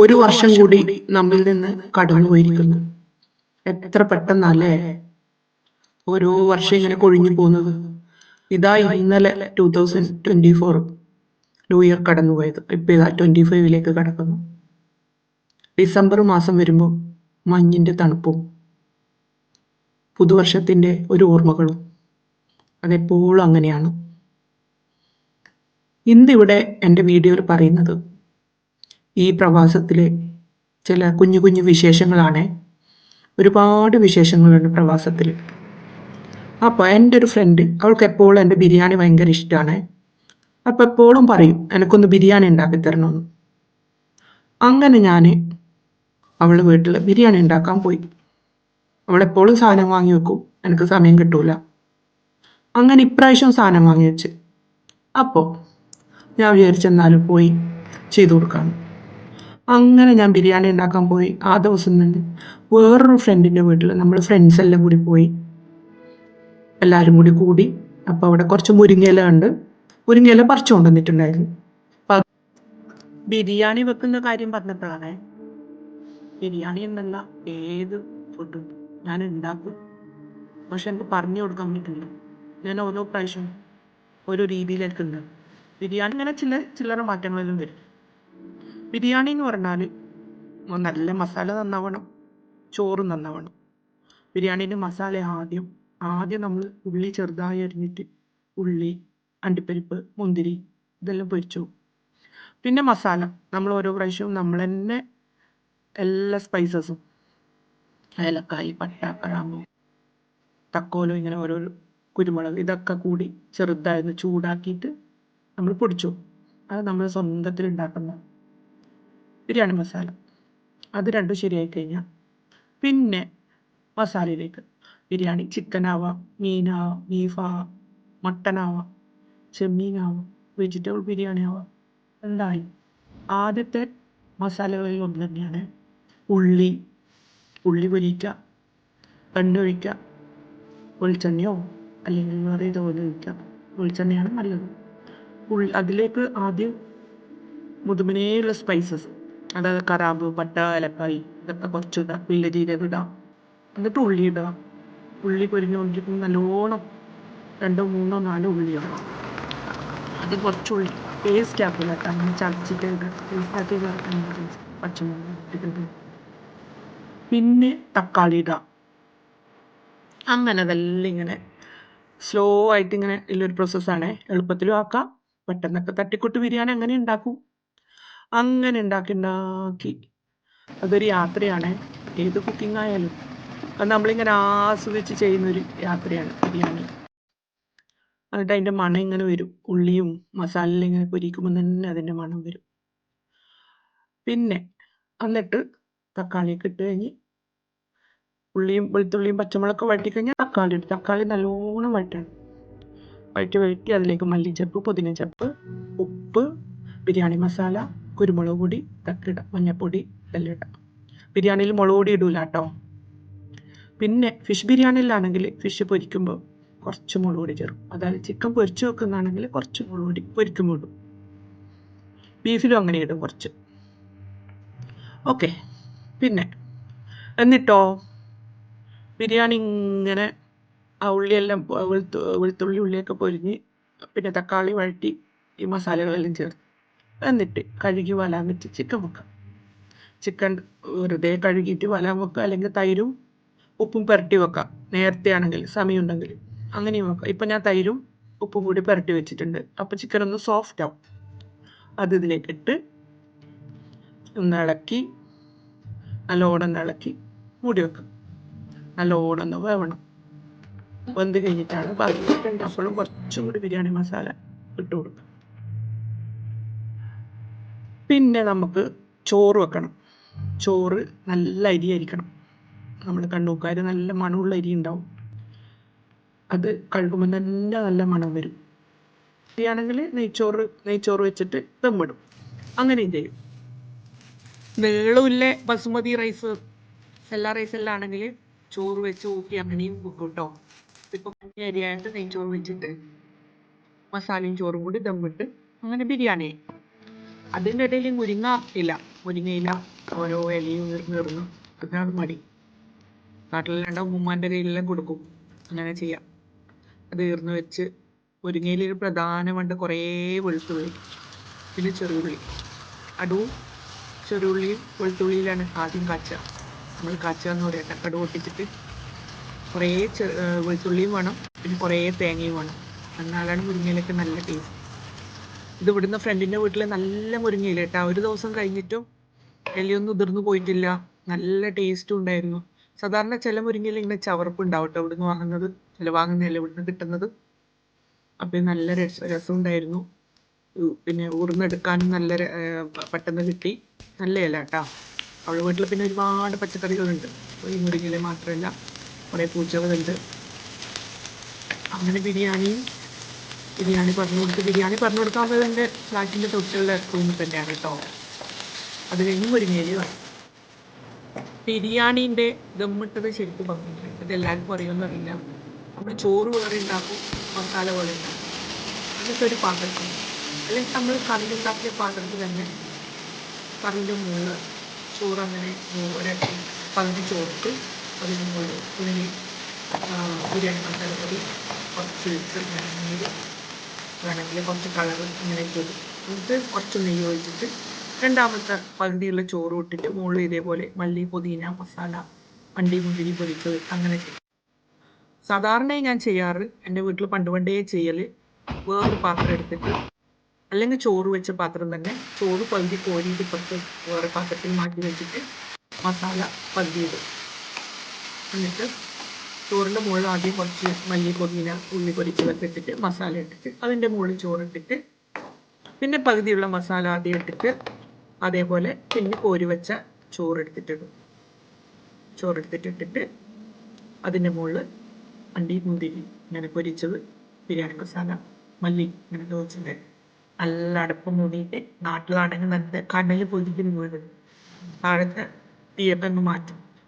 ഒരു വർഷം കൂടി നമ്മിൽ നിന്ന് കടന്നുപോയിരിക്കുന്നു. എത്ര പെട്ടെന്നല്ലേ ഓരോ വർഷം ഇങ്ങനെ കൊഴിഞ്ഞു പോകുന്നത്. ഇതാ ഇന്നലെ 2024 ന്യൂ ഇയർ കടന്നുപോയത്. ഇപ്പൊ ഇതാ 25ലേക്ക് കടക്കുന്നു. ഡിസംബർ മാസം വരുമ്പോൾ മഞ്ഞിന്റെ തണുപ്പും പുതുവർഷത്തിന്റെ ഒരു ഓർമ്മകളും അതെപ്പോഴും അങ്ങനെയാണ്. ഇന്നിവിടെ എൻ്റെ വീഡിയോയിൽ പറയുന്നത് ഈ പ്രവാസത്തിലെ ചില കുഞ്ഞു കുഞ്ഞു വിശേഷങ്ങളാണ്. ഒരുപാട് വിശേഷങ്ങളുണ്ട് പ്രവാസത്തിൽ. അപ്പോൾ എൻ്റെ ഒരു ഫ്രണ്ട്, അവൾക്ക് എപ്പോഴും എൻ്റെ ബിരിയാണി ഭയങ്കര ഇഷ്ടമാണ്. അപ്പോൾ എപ്പോഴും പറയും എനിക്കൊന്ന് ബിരിയാണി ഉണ്ടാക്കി തരണമെന്ന്. അങ്ങനെ ഞാൻ അവളുടെ വീട്ടിൽ ബിരിയാണി ഉണ്ടാക്കാൻ പോയി. അവളെപ്പോഴും സാധനം വാങ്ങി വെക്കും, എനിക്ക് സമയം കിട്ടൂല. അങ്ങനെ ഇപ്രാവശ്യം സാധനം വാങ്ങി വെച്ച്. അപ്പോൾ ഞാൻ വിചാരിച്ചെന്നാലും പോയി ചെയ്തു കൊടുക്കാമെന്ന്. അങ്ങനെ ഞാൻ ബിരിയാണി ഉണ്ടാക്കാൻ പോയി. ആ ദിവസം തന്നെ വേറൊരു ഫ്രണ്ടിൻ്റെ വീട്ടിൽ നമ്മൾ ഫ്രണ്ട്സ് എല്ലാം കൂടി പോയി. എല്ലാവരും കൂടി. അപ്പോൾ അവിടെ കുറച്ച് മുരിങ്ങയില ഉണ്ട്. മുരിങ്ങയില പറിച്ചു കൊണ്ടുവന്നിട്ടുണ്ടായിരുന്നു. ബിരിയാണി വെക്കുന്ന കാര്യം പറഞ്ഞപ്പോഴാണ്, ബിരിയാണി എന്നല്ല ഏത് ഫുഡും ഞാൻ ഉണ്ടാക്കും. പക്ഷെ എനിക്ക് പറഞ്ഞു കൊടുക്കാൻ പറ്റില്ല. ഞാൻ ഓരോ പ്രാവശ്യം ഓരോ രീതിയിലേക്ക് ഉണ്ട്. ബിരിയാണി ഇങ്ങനെ ചില്ലറ മാറ്റങ്ങളെല്ലാം വരും. ബിരിയാണി എന്ന് പറഞ്ഞാൽ നല്ല മസാല നന്നാവണം, ചോറ് നന്നാവണം. ബിരിയാണീൻ്റെ മസാല ആദ്യം നമ്മൾ ഉള്ളി ചെറുതായി അരിഞ്ഞിട്ട് ഉള്ളി, അണ്ടിപ്പരിപ്പ്, മുന്തിരി ഇതെല്ലാം പൊരിച്ചു. പിന്നെ മസാല നമ്മൾ ഓരോ പ്രാവശ്യവും നമ്മൾ തന്നെ എല്ലാ സ്പൈസസും ഏലക്കായ്, പട്ട, കറാമ്പൂ, തക്കോലം, ഇങ്ങനെ ഓരോ കുരുമുളക് ഇതൊക്കെ കൂടി ചെറുതായിരുന്നു ചൂടാക്കിയിട്ട് നമ്മൾ പൊടിച്ചു. അത് നമ്മൾ സ്വന്തത്തിൽ ഉണ്ടാക്കുന്ന ബിരിയാണി മസാല. അത് രണ്ടും ശരിയായി കഴിഞ്ഞാൽ പിന്നെ മസാലയിലേക്ക് ബിരിയാണി ചിക്കനാവാം, മീനാവാം, ബീഫാവാം, മട്ടനാവാം, ചെമ്മീനാവാം, വെജിറ്റബിൾ ബിരിയാണി ആവാം, എന്തായാലും ആദ്യത്തെ മസാലകളിൽ ഒന്ന് തന്നെയാണ് ഉള്ളി പൊരിക്കുക, എണ്ണ ഒഴിക്കുക, വെളിച്ചെണ്ണയോ അല്ലെങ്കിൽ വേറെ ഇതുപോലെ ഒഴിക്കുക. വെളിച്ചെണ്ണയാണ് നല്ലത്. അതിലേക്ക് ആദ്യം മുതുമനേയുള്ള സ്പൈസസ്, അതായത് കറാമ്പ്, പട്ട, ഏലക്കായ് ഇതൊക്കെ കുറച്ച് ഇടാം. വലിയ ജീരകം ഇടാം. എന്നിട്ട് ഉള്ളി ഇടുക. ഉള്ളി പൊരിഞ്ഞുകൊണ്ടിരിക്കുമ്പോൾ നല്ലോണം 2, 3, 4 ഉള്ളിയാണ്. അത് കുറച്ച് ഉള്ളി പേസ്റ്റ് ആക്കില്ല കേട്ടോ, അങ്ങനെ ചതച്ചിട്ട് പേസ്റ്റ് ആക്കി പച്ചമുളക് ഇട്ടിട്ട് പിന്നെ തക്കാളി ഇടാം. അങ്ങനെ അതെല്ലാം ഇങ്ങനെ സ്ലോ ആയിട്ട് ഇങ്ങനെ ഉള്ളൊരു പ്രോസസ്സാണ്. എളുപ്പത്തിലും ആക്കാം, പെട്ടെന്നൊക്കെ തട്ടിക്കൂട്ട് ബിരിയാണി അങ്ങനെ ഉണ്ടാക്കും. അങ്ങനെ ഉണ്ടാക്കി അതൊരു യാത്രയാണ്. ഏത് കുക്കിംഗ് ആയാലും അത് നമ്മളിങ്ങനെ ആസ്വദിച്ച് ചെയ്യുന്നൊരു യാത്രയാണ് ബിരിയാണി. എന്നിട്ട് അതിൻ്റെ മണം ഇങ്ങനെ വരും. ഉള്ളിയും മസാലയും ഇങ്ങനെ പൊരിക്കുമ്പോൾ തന്നെ അതിൻ്റെ മണം വരും. പിന്നെ എന്നിട്ട് തക്കാളിയൊക്കെ ഇട്ട് കഴിഞ്ഞ് ഉള്ളിയും വെളുത്തുള്ളിയും പച്ചമുളകൊക്കെ വഴറ്റിക്കഴിഞ്ഞാൽ തക്കാളി നല്ലോണം വഴറ്റണം. വഴറ്റി അതിലേക്ക് മല്ലിച്ചപ്പ്, പുതിനച്ചപ്പ്, ഉപ്പ്, ബിരിയാണി മസാല, കുരുമുളക് പൊടി ഇതൊക്കെ ഇടാം, മഞ്ഞൾപ്പൊടി ഇതെല്ലാം ഇടാം. ബിരിയാണിയിൽ മുളക് പൊടി ഇടൂല കേട്ടോ. പിന്നെ ഫിഷ് ബിരിയാണിയിലാണെങ്കിൽ ഫിഷ് പൊരിക്കുമ്പോൾ കുറച്ച് മുളക് പൊടി ചേർക്കും. അതായത് ചിക്കൻ പൊരിച്ച് വെക്കുന്നതാണെങ്കിൽ കുറച്ച് മുളക് പൊടി പൊരിക്കുമ്പോൾ ഇടും. ബീഫിലും അങ്ങനെ ഇടും കുറച്ച്. ഓക്കെ. പിന്നെ എന്നിട്ടോ ബിരിയാണി ഇങ്ങനെ ആ ഉള്ളിയെല്ലാം വെളുത്തുള്ളി ഉള്ളിയൊക്കെ പൊരിഞ്ഞ് പിന്നെ തക്കാളി വഴറ്റി ഈ മസാലകളെല്ലാം ചേർത്ത് എന്നിട്ട് കഴുകി വലാൻ വെച്ച് ചിക്കൻ വെക്കാം. ചിക്കൻ വെറുതെ കഴുകിയിട്ട് വലാൻ വെക്കുക, അല്ലെങ്കിൽ തൈരും ഉപ്പും പുരട്ടി വെക്കാം. നേരത്തെ ആണെങ്കിൽ സമയം ഉണ്ടെങ്കിൽ അങ്ങനെയും വെക്കാം. ഇപ്പം ഞാൻ തൈരും ഉപ്പും കൂടി പുരട്ടി വെച്ചിട്ടുണ്ട്. അപ്പോൾ ചിക്കൻ ഒന്ന് സോഫ്റ്റ് ആവും. അത് ഇതിലേക്ക് ഇട്ട് ഒന്ന് ഇളക്കി നല്ലോണം ഇളക്കി മൂടി വെക്കും. നല്ലോണം ഒന്ന് വേവണം. വെന്ത് കഴിഞ്ഞിട്ടാണ് ബാക്കി ചിക്കൻ. അപ്പോഴും കുറച്ചും കൂടി ബിരിയാണി മസാല ഇട്ട് കൊടുക്കുക. പിന്നെ നമുക്ക് ചോറ് വെക്കണം. ചോറ് നല്ല അരി ആയിരിക്കണം. നമ്മൾ കണ്ണൂക്കാർ നല്ല മണമുള്ള അരി ഉണ്ടാവും. അത് കഴുകുമ്പോൾ തന്നെ നല്ല മണം വരും. അരിയാണെങ്കിൽ നെയ്ച്ചോറ് വെച്ചിട്ട് ദമ്മിടും. അങ്ങനെയും ചെയ്യും. നീളമില്ല ബസുമതി റൈസ്, സെല്ല റൈസ് എല്ലാം ആണെങ്കിൽ ചോറ് വെച്ച് ഊക്കി അങ്ങനെയും വെക്കും കേട്ടോ. ഇപ്പം അരിയായിട്ട് നെയ്ച്ചോറ് വെച്ചിട്ട് മസാലയും ചോറും കൂടി ദമ്മിട്ട് അങ്ങനെ ബിരിയാണി. അതിൻ്റെ ഇടയിൽ മുരിങ്ങ ഇല മുരിങ്ങയില ഓരോ ഇലയും ഉയർന്നു അതാണ് മടി. നാട്ടിലുള്ള ഉമ്മാൻ്റെ കയ്യിലെല്ലാം കൊടുക്കും. അങ്ങനെ ചെയ്യാം. അത് ഈർന്ന് വെച്ച് മുരിങ്ങയിലൊരു ഒരു പ്രധാനമുണ്ട് കുറേ വെളുത്തുള്ളി, പിന്നെ ചെറുള്ളി. കടുവും ചെറുള്ളിയും വെളുത്തുള്ളിയിലാണ് ആദ്യം കാച്ചുക. നമ്മൾ കാച്ചുക എന്ന് പറയട്ടെ. കടുക് പൊട്ടിച്ചിട്ട് കുറേ വെളുത്തുള്ളിയും വേണം, പിന്നെ കുറേ തേങ്ങയും വേണം. എന്നാലാണ് മുരിങ്ങയിലൊക്കെ നല്ല ടേസ്റ്റ്. ഇത് ഇവിടുന്ന് ഫ്രണ്ടിൻ്റെ വീട്ടിൽ നല്ല മുരിങ്ങയില കേട്ടോ. ഒരു ദിവസം കഴിഞ്ഞിട്ടും ഇലയൊന്നും ഉതിർന്നു പോയിട്ടില്ല. നല്ല ടേസ്റ്റും ഉണ്ടായിരുന്നു. സാധാരണ ചില മുരിങ്ങയില ഇങ്ങനെ ചവർപ്പ് ഉണ്ടാവും കേട്ടോ ഇവിടുന്ന് വാങ്ങുന്നത്. ചില വാങ്ങുന്നതല്ല ഇവിടുന്ന് കിട്ടുന്നത്. അപ്പം നല്ല രസം ഉണ്ടായിരുന്നു. പിന്നെ ഊർന്നെടുക്കാനും നല്ല പെട്ടെന്ന് കിട്ടി. നല്ല ഇല കേട്ടോ. അവളുടെ വീട്ടിൽ പിന്നെ ഒരുപാട് പച്ചക്കറികളുണ്ട്. ഈ മുരിങ്ങയില മാത്രമല്ല, കുറേ പൂച്ചകളുണ്ട്. അങ്ങനെ ബിരിയാണി പറഞ്ഞു കൊടുക്കാൻ എൻ്റെ ഫ്ലാറ്റിൻ്റെ തൊട്ടുള്ള റൂമിൽ തന്നെയാണ് കേട്ടോ. അത് കഴിഞ്ഞ് മുരിങ്ങയില വേണം. ബിരിയാണീൻ്റെ ദമ്മിട്ടത് ശരിക്കും പറഞ്ഞില്ല. ഇത് എല്ലാവർക്കും അറിയുമെന്നറിയില്ല. നമ്മൾ ചോറ് വേറെ ഉണ്ടാക്കും, മസാല പോലെ ഉണ്ടാക്കും. അതൊക്കെ ഒരു പാത്രത്തിൽ, അല്ലെങ്കിൽ നമ്മൾ കറി ഉണ്ടാക്കിയ പാത്രത്തിൽ തന്നെ കറിൻ്റെ മുകളിൽ ചോറങ്ങനെ പകുതി ചോറിട്ട് അതിന് മുകളിൽ ഉള്ളി, ബിരിയാണി മസാലപ്പൊടി, കുറച്ച് നീര്, വേണമെങ്കിൽ കുറച്ച് കളർ ഇങ്ങനെ ചെയ്ത് എന്നിട്ട് കുറച്ച് നെയ്യ് ഒഴിച്ചിട്ട് രണ്ടാമത്തെ പകുതിയുള്ള ചോറ് ഇട്ടിട്ട് മുകളിൽ ഇതേപോലെ മല്ലി, പുതിന, മസാല, അണ്ടി മുന്തിരി പൊടിച്ചത് അങ്ങനെ ചെയ്യും. സാധാരണയായി ഞാൻ ചെയ്യാറ്, എൻ്റെ വീട്ടിൽ പണ്ടേ ചെയ്യൽ, വേറൊരു പാത്രം എടുത്തിട്ട് അല്ലെങ്കിൽ ചോറ് വെച്ച പാത്രം തന്നെ ചോറ് പകുതി കോരിയിട്ട് ഇപ്പുറത്ത് വേറെ പാത്രത്തിൽ മാറ്റി വെച്ചിട്ട് മസാല പകുതി ഇടും. എന്നിട്ട് ചോറിൻ്റെ മുകളിൽ ആദ്യം കുറച്ച് മല്ലി, പുതിന, ഉള്ളി പൊടിച്ചതൊക്കെ ഇട്ടിട്ട് മസാല ഇട്ടിട്ട് അതിൻ്റെ മുകളിൽ ചോറിട്ടിട്ട് പിന്നെ പകുതിയുള്ള മസാല ആദ്യം ഇട്ടിട്ട് അതേപോലെ പിന്നെ കോരി വെച്ച ചോറെടുത്തിട്ടിട്ട് അതിൻ്റെ മുകളിൽ അണ്ടി മുന്തിരി ഇങ്ങനെ പൊരിച്ചത്, ബിരിയാണി മസാല, മല്ലി ഇങ്ങനെ ചോദിച്ചിട്ട് നല്ല അടപ്പ് മൂടിയിട്ട്, നാട്ടിലാണെങ്കിൽ നല്ല കനൽ പൊതിക്കുന്ന വീട്, താഴത്തെ തീയൊക്കെ ഒന്ന് മാറ്റും.